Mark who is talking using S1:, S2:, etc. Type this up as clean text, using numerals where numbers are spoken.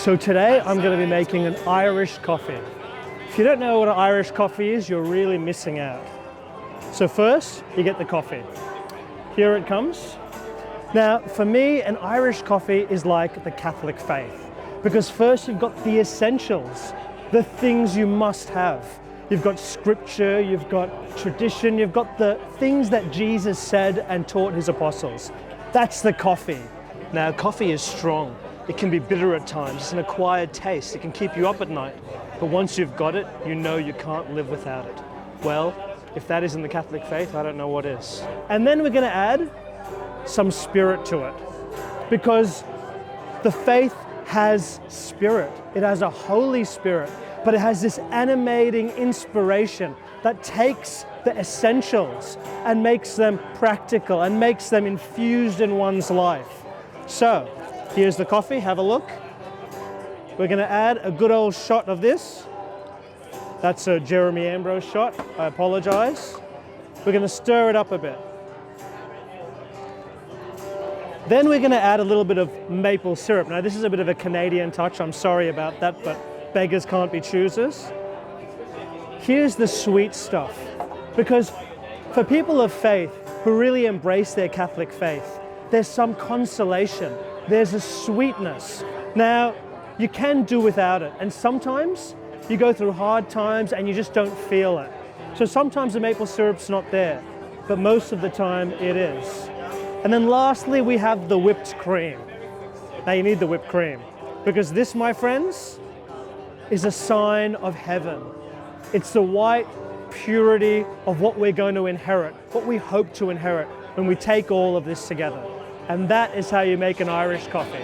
S1: So today I'm going to be making an Irish coffee. If you don't know what an Irish coffee is, you're really missing out. So first, you get the coffee. Here it comes. Now, for me, an Irish coffee is like the Catholic faith, because first you've got the essentials, the things you must have. You've got scripture, you've got tradition, you've got the things that Jesus said and taught his apostles. That's the coffee. Now, coffee is strong. It can be bitter at times. It's an acquired taste. It can keep you up at night. But once you've got it, you know you can't live without it. Well, if that isn't the Catholic faith, I don't know what is. And then we're going to add some spirit to it, because the faith has spirit. It has a Holy Spirit, but it has this animating inspiration that takes the essentials and makes them practical and makes them infused in one's life. So, here's the coffee, have a look. We're going to add a good old shot of this. That's a Jeremy Ambrose shot, I apologize. We're going to stir it up a bit. Then we're going to add a little bit of maple syrup. Now this is a bit of a Canadian touch, I'm sorry about that, but beggars can't be choosers. Here's the sweet stuff, because for people of faith who really embrace their Catholic faith, there's some consolation, there's a sweetness. Now, you can do without it, and sometimes you go through hard times and you just don't feel it. So sometimes the maple syrup's not there, but most of the time it is. And then lastly, we have the whipped cream. Now you need the whipped cream, because this, my friends, is a sign of heaven. It's the white purity of what we're going to inherit, what we hope to inherit when we take all of this together. And that is how you make an Irish coffee.